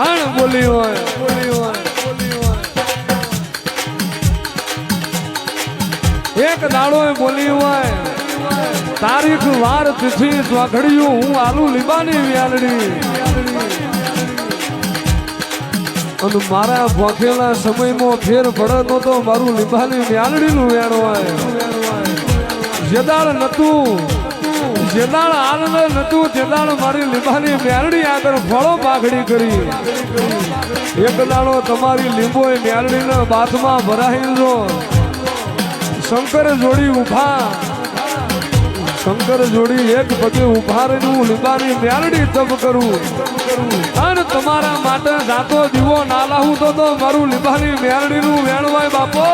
આણ બોલી હોય એક દાડો બોલી હોય તારીખ વાર તિથિ સ્વાઘડિયું હું આલુ લીબાની વ્યાલડી અને મારા ભોખેલા સમયમાં ફેર પડતો તો મારું લીબાની વ્યાલડીનું વેણ હોય જેદાળ નતું જેદાળ આનંદ નતું તેદાળ મારી લીબાની વ્યાલડી આગળ ફળો પાઘડી કરી એક દાડો તમારી લીંબો વ્યાલડીના બાથમાં ભરાઈ જો શંકર જોડી ઉભા શંકર જોડી એક પગે ઉભા રહીને લીબાની વ્યાલડી તપ કરું અને તમારા માટે જાતો દીવો ના લાવું તો મારું લીબાની વ્યાલડીનું વેણવાય બાપો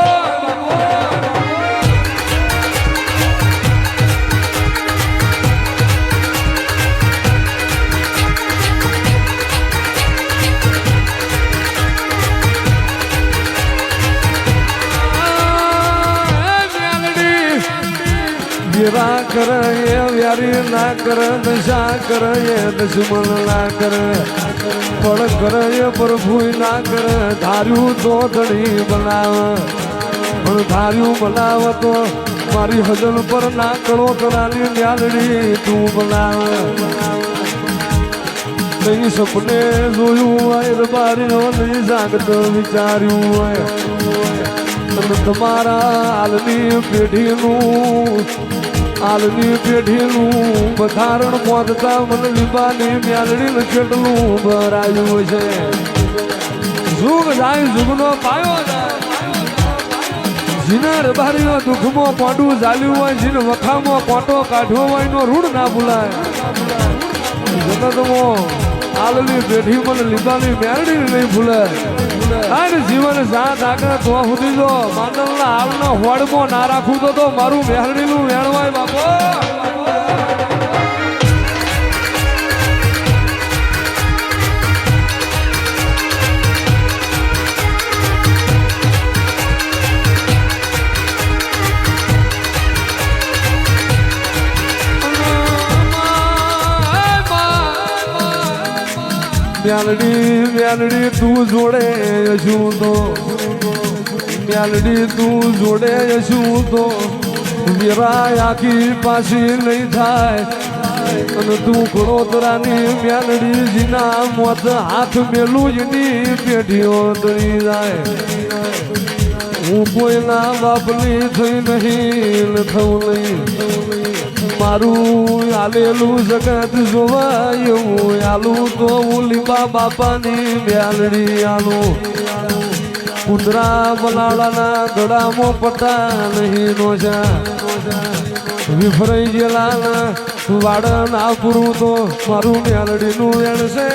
गिरा कर ये व्यारी ना कर नशा कर ये दुश्मन ना कर पड़ कर ये प्रभु ना कर धार्यू तो धड़ी बनाव और धार्यू बनाव तो मारी हजन पर ना करो करानी न्यालड़ी तू बनाव नहीं सपने जोयू आयर बारियों नहीं जागत विचार्यू है तुम्हारा आलनी पेढ़ी आलनी पेढ़ीનું બંધારણ પહોંચતા મને લીબાની મ્યાલડીને કેટલું ભરાયું છે જુગ જાય જુગનો પાયો જીને રબારીઓ દુઃખમાં પોંડું ઝાલ્યું હોય જીને વખામાં પોંટો કાઢવો હોય એનો રૂઢ ના ભૂલાય જગતમો આલની પેઢી મને લીબાની મ્યાલડી નહીં ભૂલાય અને જીવન સાથ આગળ તો સુધી જો માંડલના હાલના હોડમાં ના રાખું તો મારું મેહરડીનું વેણવાય બાપો મ્યાલડી તું જોડે શું તો મ્યાલડી તું જોડે શું તો વેરાય આખી પાછી નહીં થાય અને તું કરોતરાની મ્યાલડી જીના મોત હાથ મેલું એની પેઢીઓ તરી જાય હું કોઈના બાપની થઈ નહીં થવું નહીં મારું આલેલું જગત જોવાય એવું આલું તો હું લીબા બાપાની વ્યાલડી આલું કુતરા બનાડાના ગળામાં પટા નહીં નોજા વિફરાઈ ગયેલા વાડ ના પૂરું તો મારું વ્યાલડીનું વેણ છે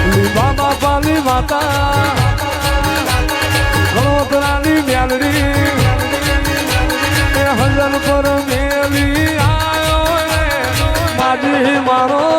લીબા બાપાની માતા કરોતરાની મ્યાલડી હજન પર મેલી આવ્યો માજી મારો